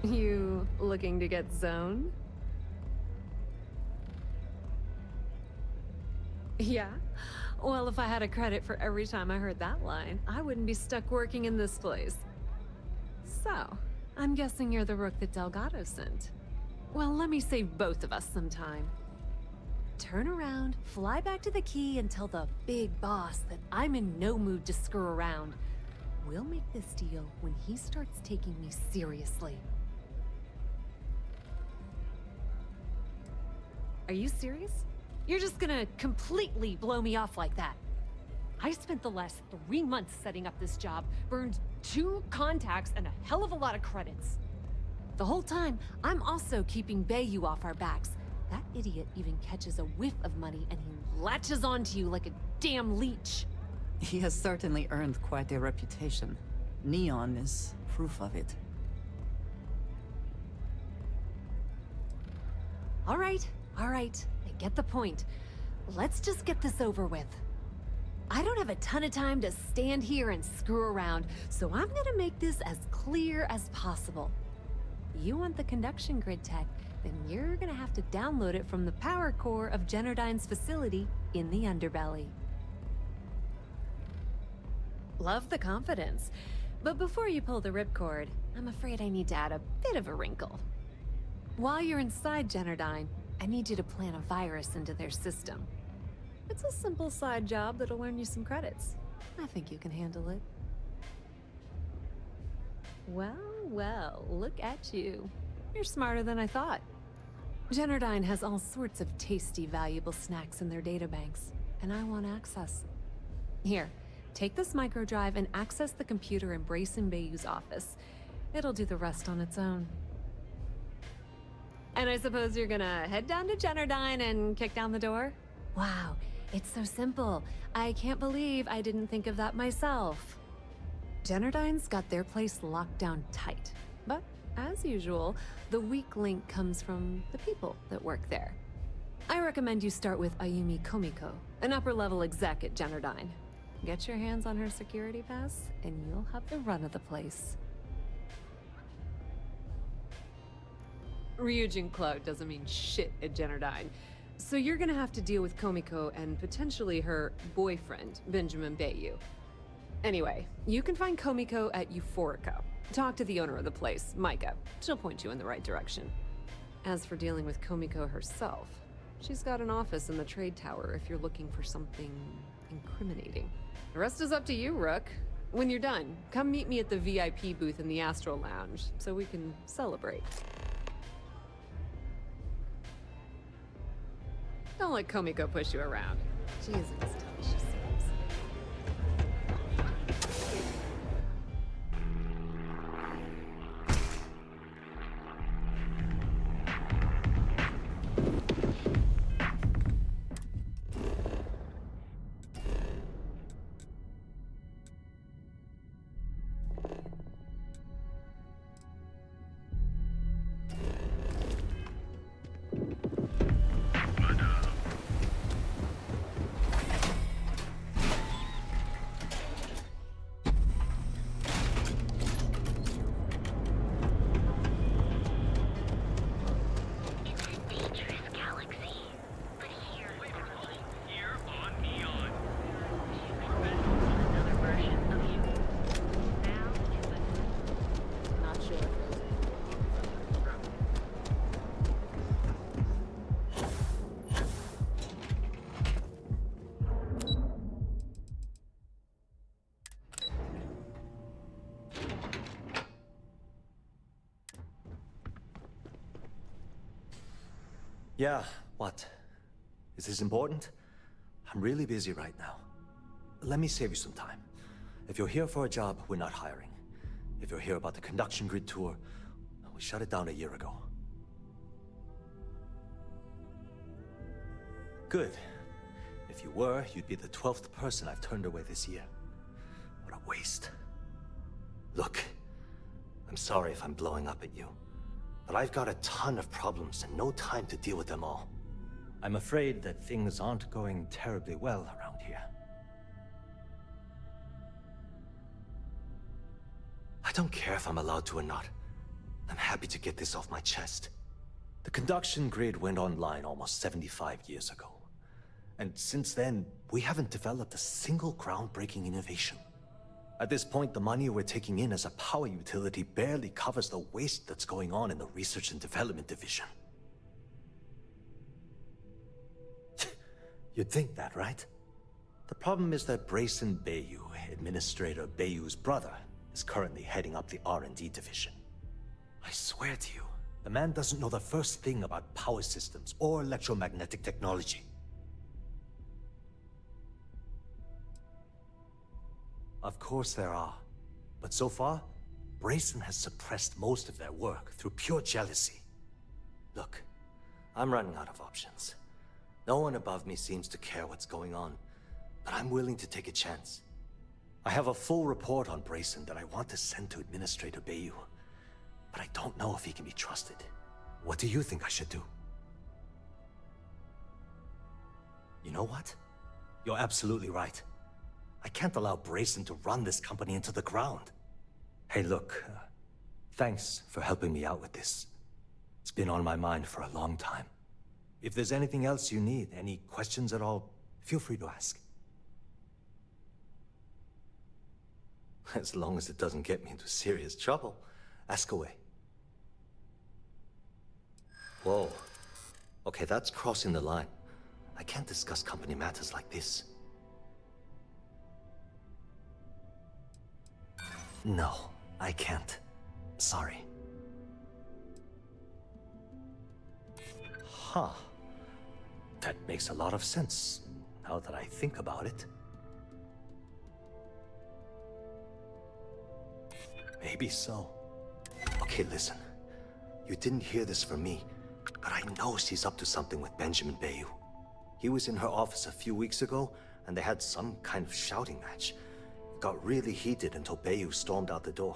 You looking to get zoned? Yeah? Well, if I had a credit for every time I heard that line, I wouldn't be stuck working in this place. So, I'm guessing you're the rook that Delgado sent. Well, let me save both of us some time. Turn around, fly back to the key, and tell the big boss that I'm in no mood to screw around. We'll make this deal when he starts taking me seriously. Are you serious? You're just gonna completely blow me off like that? I spent the last 3 months setting up this job, burned 2 contacts and a hell of a lot of credits. The whole time, I'm also keeping Bayou off our backs. That idiot even catches a whiff of money and he latches onto you like a damn leech. He has certainly earned quite a reputation. Neon is proof of it. All right, I get the point. Let's just get this over with. I don't have a ton of time to stand here and screw around, so I'm gonna make this as clear as possible. You want the conduction grid tech, then you're gonna have to download it from the power core of Generdyne's facility in the underbelly. Love the confidence, but before you pull the ripcord, I'm afraid I need to add a bit of a wrinkle. While you're inside Generdyne, I need you to plant a virus into their system. It's a simple side job that'll earn you some credits. I think you can handle it. Well, look at you. You're smarter than I thought. Generdyne has all sorts of tasty, valuable snacks in their databanks, and I want access. Here, take this microdrive and access the computer in Brayson Bayou's office. It'll do the rest on its own. And I suppose you're gonna head down to Generdyne and kick down the door? Wow, it's so simple. I can't believe I didn't think of that myself. Generdyne's got their place locked down tight. But, as usual, the weak link comes from the people that work there. I recommend you start with Ayumi Komiko, an upper-level exec at Generdyne. Get your hands on her security pass, and you'll have the run of the place. Ryujin Cloud doesn't mean shit at Generdyne. So you're gonna have to deal with Komiko and potentially her boyfriend, Benjamin Bayou. Anyway, you can find Komiko at Euphorica. Talk to the owner of the place, Micah. She'll point you in the right direction. As for dealing with Komiko herself, she's got an office in the trade tower if you're looking for something incriminating. The rest is up to you, Rook. When you're done, come meet me at the VIP booth in the Astro Lounge so we can celebrate. Don't let Komiko push you around. She isn't as tough as she seems. Yeah, what? Is this important? I'm really busy right now. Let me save you some time. If you're here for a job, we're not hiring. If you're here about the conduction grid tour, we shut it down a year ago. Good. If you were, you'd be the 12th person I've turned away this year. What a waste. Look, I'm sorry if I'm blowing up at you, but I've got a ton of problems and no time to deal with them all. I'm afraid that things aren't going terribly well around here. I don't care if I'm allowed to or not. I'm happy to get this off my chest. The conduction grid went online almost 75 years ago. And since then, we haven't developed a single groundbreaking innovation. At this point, the money we're taking in as a power utility barely covers the waste that's going on in the research and development division. You'd think that, right? The problem is that Brayson Bayou, Administrator Bayou's brother, is currently heading up the R&D division. I swear to you, the man doesn't know the first thing about power systems or electromagnetic technology. Of course there are. But so far, Brayson has suppressed most of their work through pure jealousy. Look, I'm running out of options. No one above me seems to care what's going on, but I'm willing to take a chance. I have a full report on Brayson that I want to send to Administrator Bayou, but I don't know if he can be trusted. What do you think I should do? You know what? You're absolutely right. I can't allow Brayson to run this company into the ground. Hey, look, thanks for helping me out with this. It's been on my mind for a long time. If there's anything else you need, any questions at all, feel free to ask. As long as it doesn't get me into serious trouble, ask away. Whoa. Okay, that's crossing the line. I can't discuss company matters like this. No, I can't. Sorry. Huh. That makes a lot of sense, now that I think about it. Maybe so. Okay, listen. You didn't hear this from me, but I know she's up to something with Benjamin Bayou. He was in her office a few weeks ago, and they had some kind of shouting match. It got really heated until Bayou stormed out the door.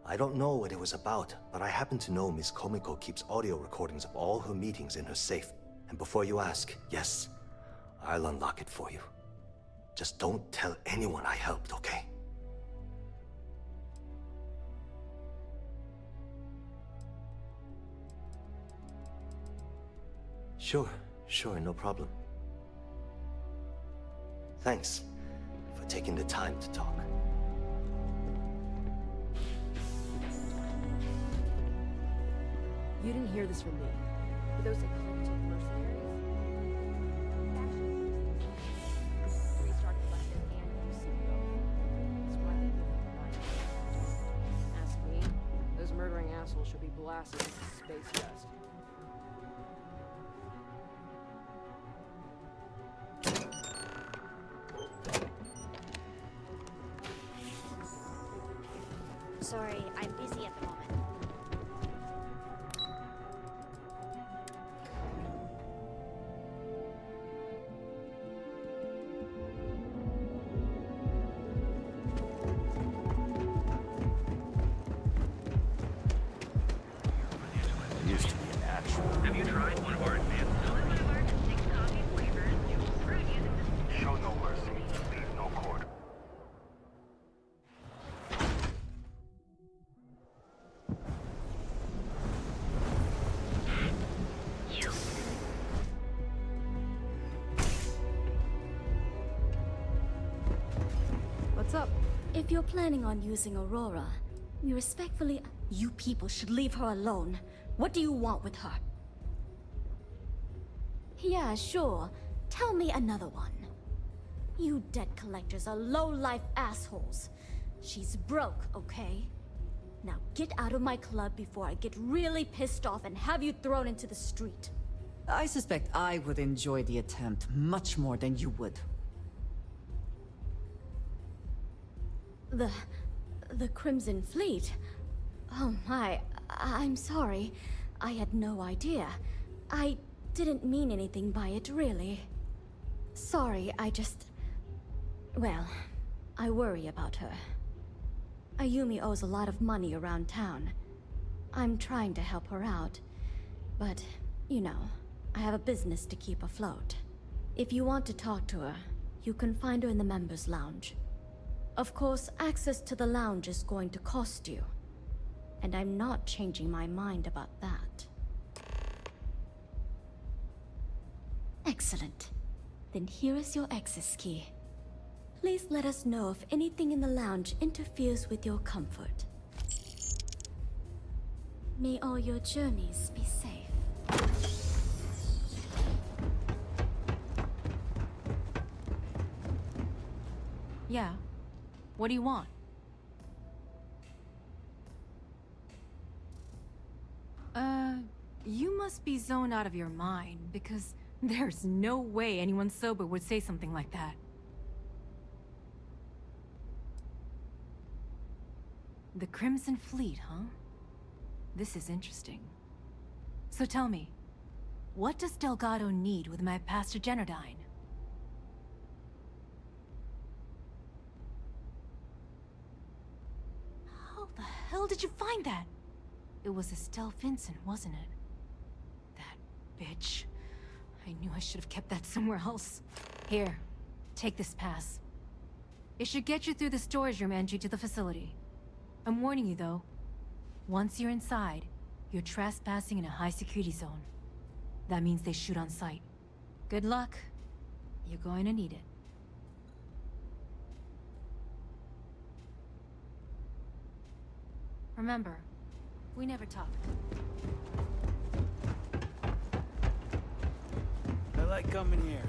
I don't know what it was about, but I happen to know Miss Komiko keeps audio recordings of all her meetings in her safe. And before you ask, yes, I'll unlock it for you. Just don't tell anyone I helped, okay? Sure, no problem. Thanks for taking the time to talk. You didn't hear this from me. But those eclectic mercenaries... Restart collective and UC both. That's why they live in the Ask me, those murdering assholes should be blasted into space dust. Sorry, I'm busy at the moment. Used to be an actual. Have you tried one of our advanced one of our distinct coffee flavors? You will brew using this. Show no mercy, leave no quarter. What's up? If you're planning on using Aurora, we respectfully... You people should leave her alone. What do you want with her? Yeah, sure. Tell me another one. You debt collectors are low-life assholes. She's broke, okay? Now get out of my club before I get really pissed off and have you thrown into the street. I suspect I would enjoy the attempt much more than you would. The Crimson Fleet? Oh my, I'm sorry. I had no idea. I didn't mean anything by it, really. Sorry, I just... Well, I worry about her. Ayumi owes a lot of money around town. I'm trying to help her out. But, you know, I have a business to keep afloat. If you want to talk to her, you can find her in the members' lounge. Of course, access to the lounge is going to cost you. And I'm not changing my mind about that. Excellent. Then here is your access key. Please let us know if anything in the lounge interferes with your comfort. May all your journeys be safe. Yeah. What do you want? You must be zoned out of your mind, because there's no way anyone sober would say something like that. The Crimson Fleet, huh? This is interesting. So tell me, what does Delgado need with my Pastor Generdyne? How the hell did you find that? It was Estelle Vincent, wasn't it? That bitch. I knew I should have kept that somewhere else. Here, take this pass. It should get you through the storage room entry to the facility. I'm warning you though. Once you're inside, you're trespassing in a high security zone. That means they shoot on sight. Good luck. You're going to need it. Remember, we never talk. I like coming here.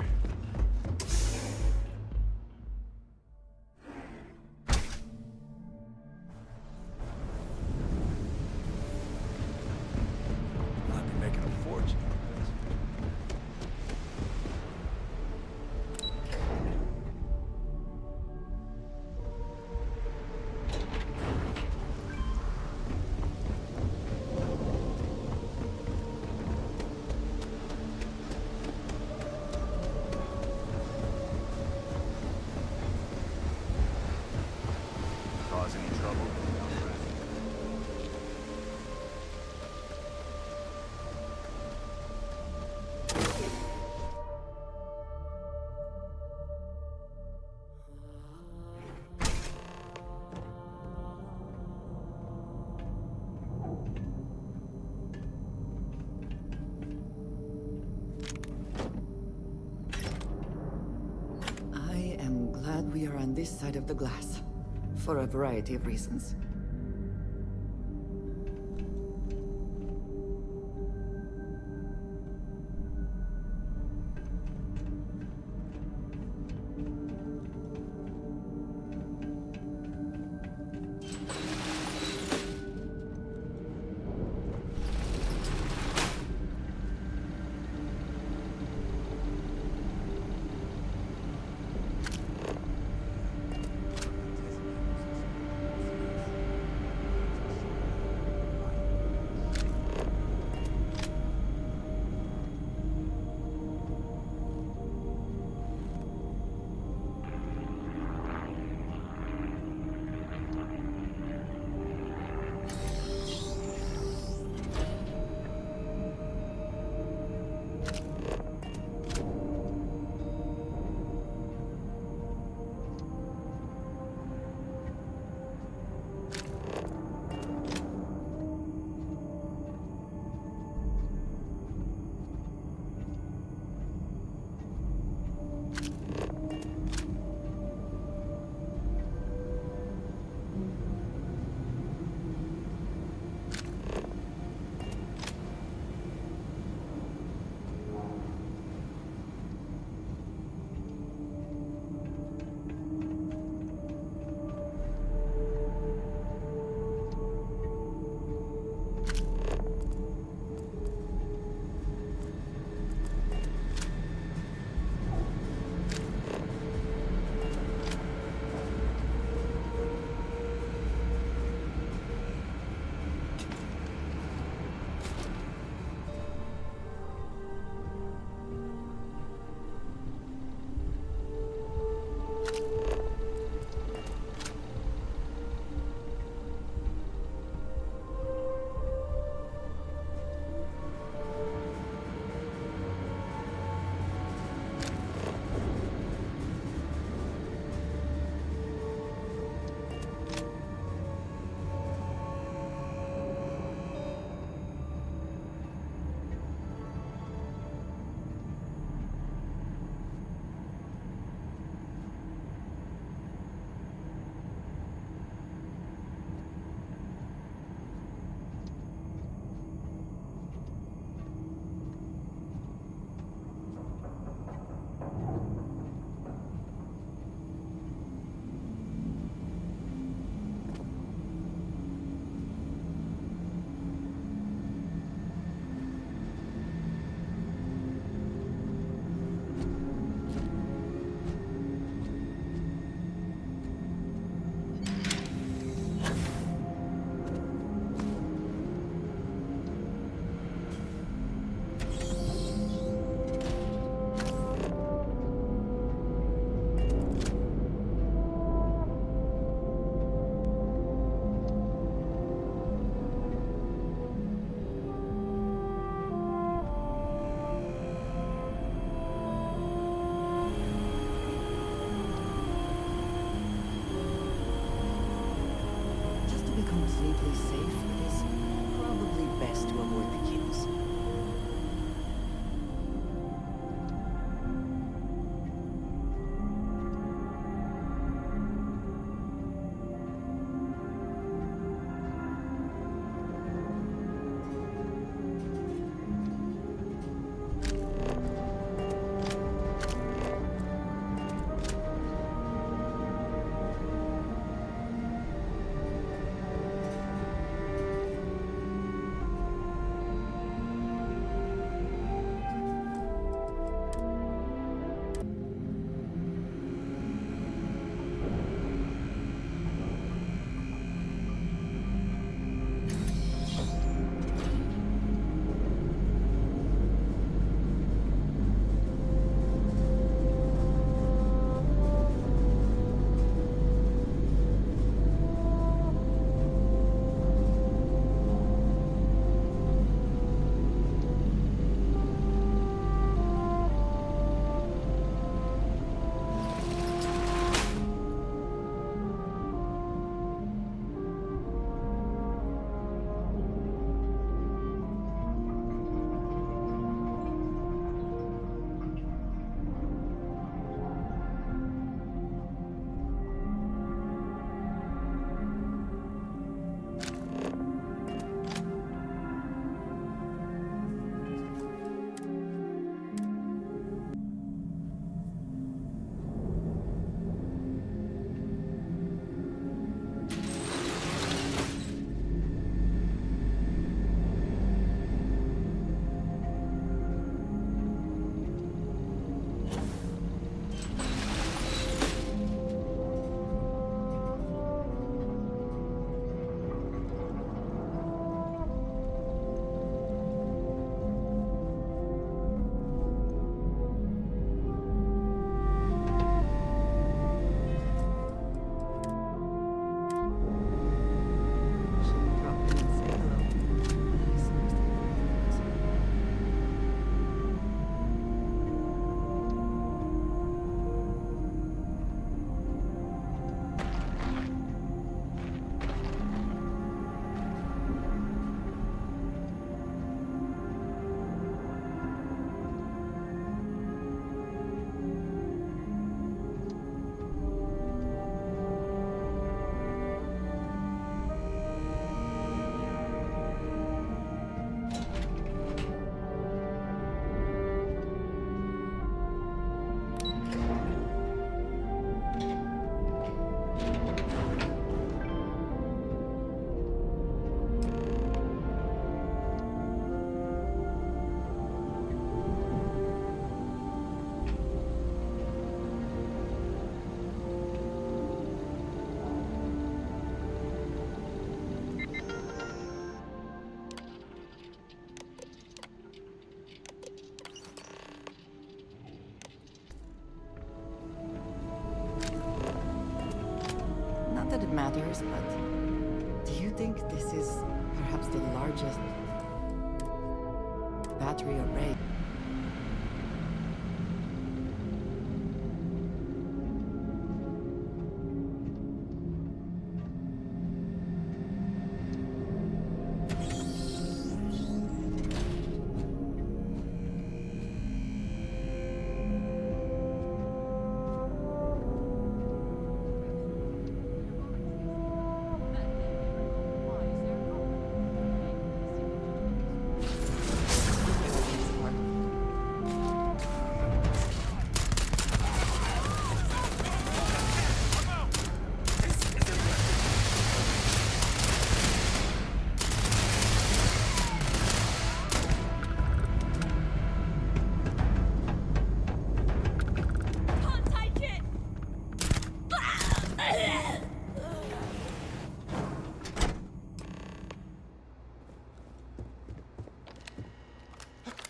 I'll be making a fortune. Cause any trouble? I am glad we are on this side of the glass, for a variety of reasons. matters, but do you think this is perhaps the largest battery array?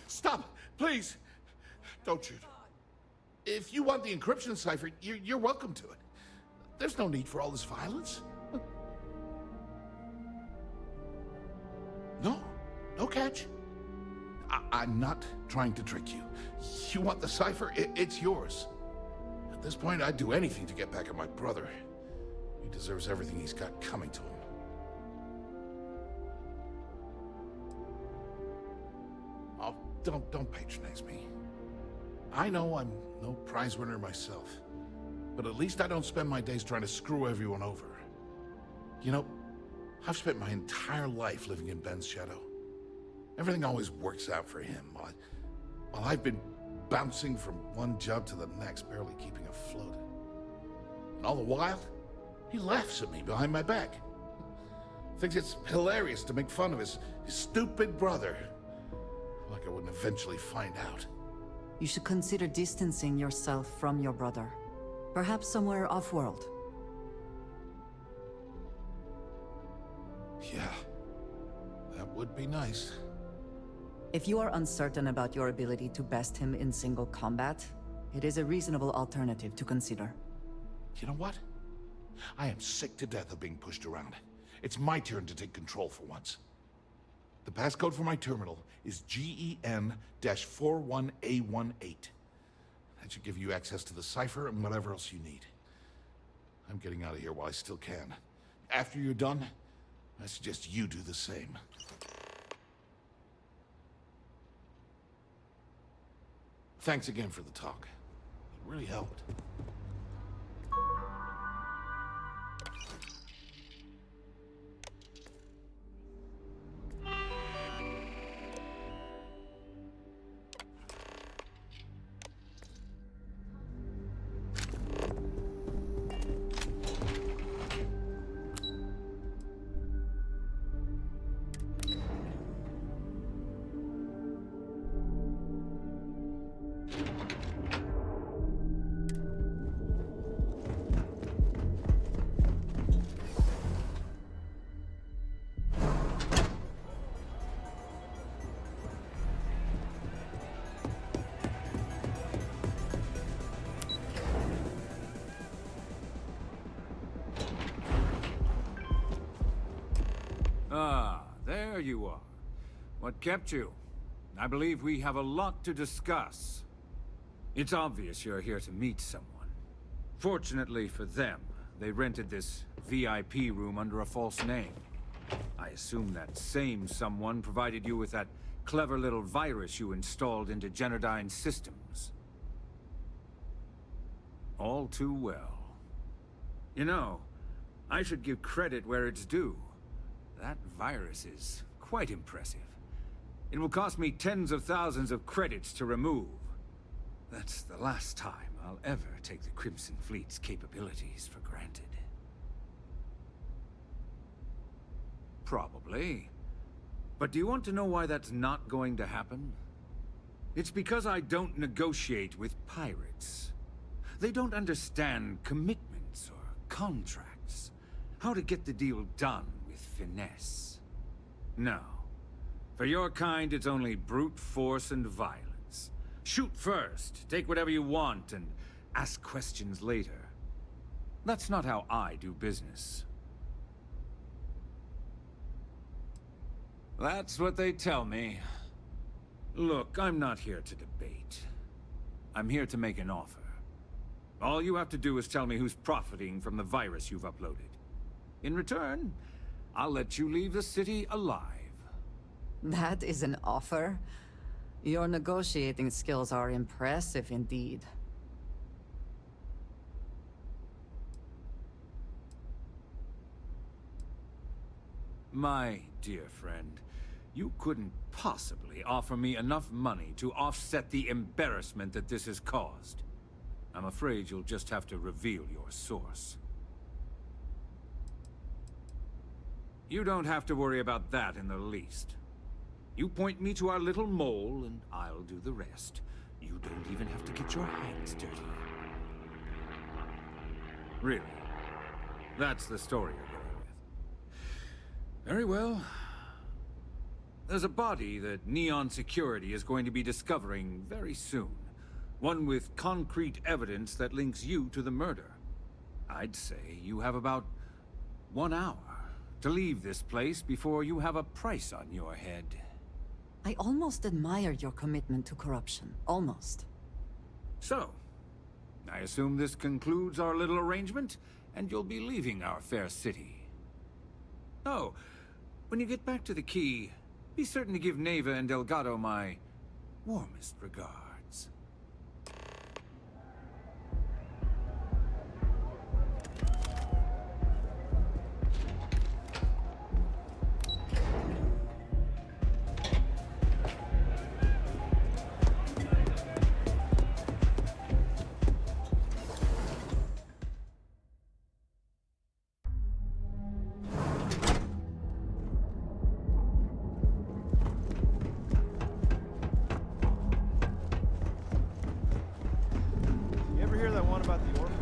Stop! Please! Don't shoot. If you want the encryption cipher, you're welcome to it. There's no need for all this violence. No. No catch. I'm not trying to trick you. You want the cipher? It's yours. At this point, I'd do anything to get back at my brother. He deserves everything he's got coming to him. Oh, don't patronize me. I know I'm no prize winner myself, but at least I don't spend my days trying to screw everyone over. You know, I've spent my entire life living in Ben's shadow. Everything always works out for him, while I've been bouncing from one job to the next, barely keeping afloat. And all the while, he laughs at me behind my back. Thinks it's hilarious to make fun of his stupid brother. Like I wouldn't eventually find out. You should consider distancing yourself from your brother. Perhaps somewhere off-world. Yeah, that would be nice. If you are uncertain about your ability to best him in single combat, it is a reasonable alternative to consider. You know what? I am sick to death of being pushed around. It's my turn to take control for once. The passcode for my terminal is GEN-41A18. That should give you access to the cipher and whatever else you need. I'm getting out of here while I still can. After you're done, I suggest you do the same. Thanks again for the talk. It really helped. Ah, there you are. What kept you? I believe we have a lot to discuss. It's obvious you're here to meet someone. Fortunately for them, they rented this VIP room under a false name. I assume that same someone provided you with that clever little virus you installed into Generdyne's systems. All too well. You know, I should give credit where it's due. That virus is quite impressive. It will cost me tens of thousands of credits to remove. That's the last time I'll ever take the Crimson Fleet's capabilities for granted. Probably. But do you want to know why that's not going to happen? It's because I don't negotiate with pirates. They don't understand commitments or contracts. How to get the deal done with finesse. No. For your kind, it's only brute force and violence. Shoot first, take whatever you want, and ask questions later. That's not how I do business. That's what they tell me. Look, I'm not here to debate. I'm here to make an offer. All you have to do is tell me who's profiting from the virus you've uploaded. In return, I'll let you leave the city alive. That is an offer? Your negotiating skills are impressive indeed. My dear friend, you couldn't possibly offer me enough money to offset the embarrassment that this has caused. I'm afraid you'll just have to reveal your source. You don't have to worry about that in the least. You point me to our little mole, and I'll do the rest. You don't even have to get your hands dirty. Really? That's the story you're going with. Very well. There's a body that Neon Security is going to be discovering very soon. One with concrete evidence that links you to the murder. I'd say you have about 1 hour to leave this place before you have a price on your head. I almost admire your commitment to corruption. Almost. So, I assume this concludes our little arrangement, and you'll be leaving our fair city. Oh, when you get back to the key, be certain to give Neva and Delgado my warmest regards. You ever hear that one about the orphan?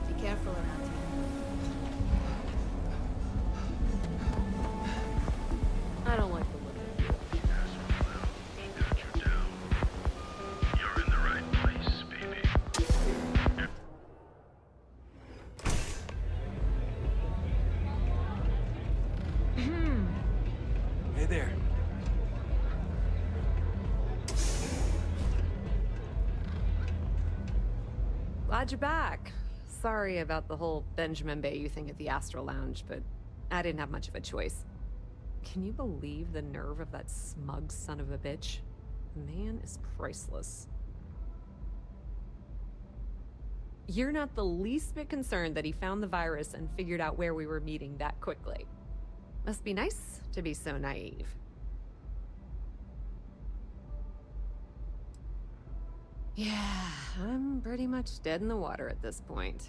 Be careful around here. I don't like the look of it. He got you down. You're in the right place, baby. Hey there. Glad you're back. Sorry about the whole Benjamin Bayou thing at the Astral Lounge, but I didn't have much of a choice. Can you believe the nerve of that smug son of a bitch? The man is priceless. You're not the least bit concerned that he found the virus and figured out where we were meeting that quickly. Must be nice to be so naive. Yeah, I'm pretty much dead in the water at this point.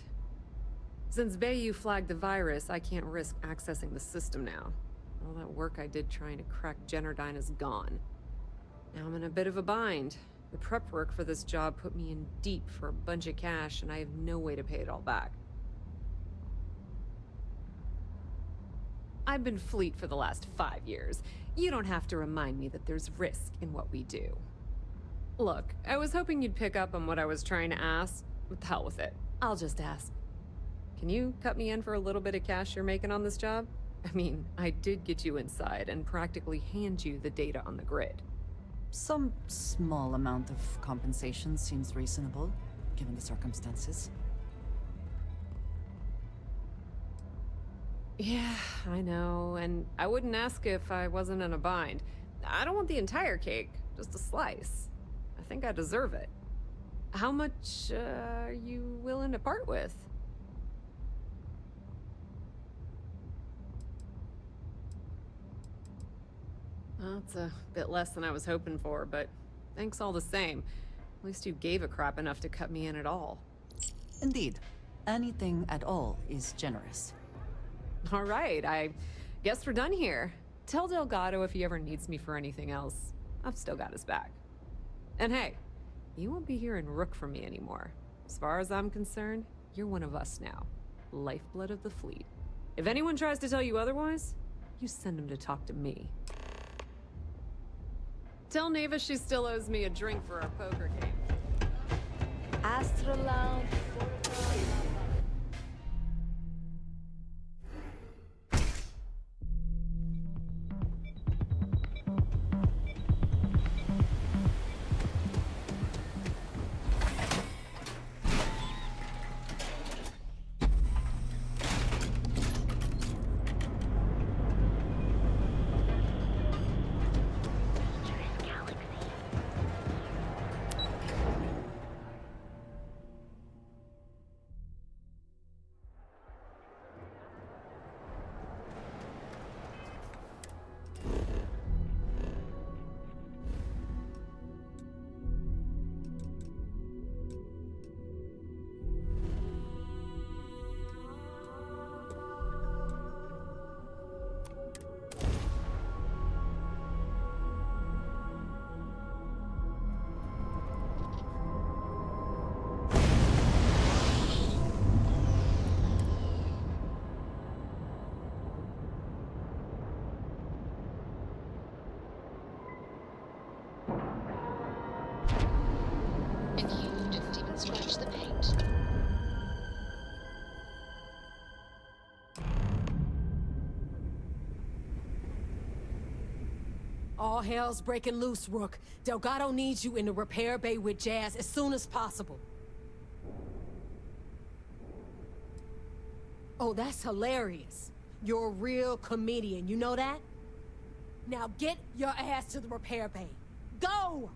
Since Bayou flagged the virus, I can't risk accessing the system now. All that work I did trying to crack Generdyne is gone. Now I'm in a bit of a bind. The prep work for this job put me in deep for a bunch of cash, and I have no way to pay it all back. I've been Fleet for the last 5 years. You don't have to remind me that there's risk in what we do. Look, I was hoping you'd pick up on what I was trying to ask. What the hell with it? I'll just ask. Can you cut me in for a little bit of cash you're making on this job? I mean, I did get you inside and practically hand you the data on the grid. Some small amount of compensation seems reasonable, given the circumstances. Yeah, I know, and I wouldn't ask if I wasn't in a bind. I don't want the entire cake, just a slice. I think I deserve it. How much are you willing to part with? Well, it's a bit less than I was hoping for, but thanks all the same. At least you gave a crap enough to cut me in at all. Indeed. Anything at all is generous. All right, I guess we're done here. Tell Delgado if he ever needs me for anything else. I've still got his back. And hey, you won't be hearing Rook from me anymore. As far as I'm concerned, you're one of us now. Lifeblood of the fleet. If anyone tries to tell you otherwise, you send them to talk to me. Tell Neva she still owes me a drink for our poker game. Astro Lounge. And you didn't even scratch the paint. All hell's breaking loose, Rook. Delgado needs you in the repair bay with Jazz as soon as possible. Oh, that's hilarious. You're a real comedian, you know that? Now get your ass to the repair bay. Go!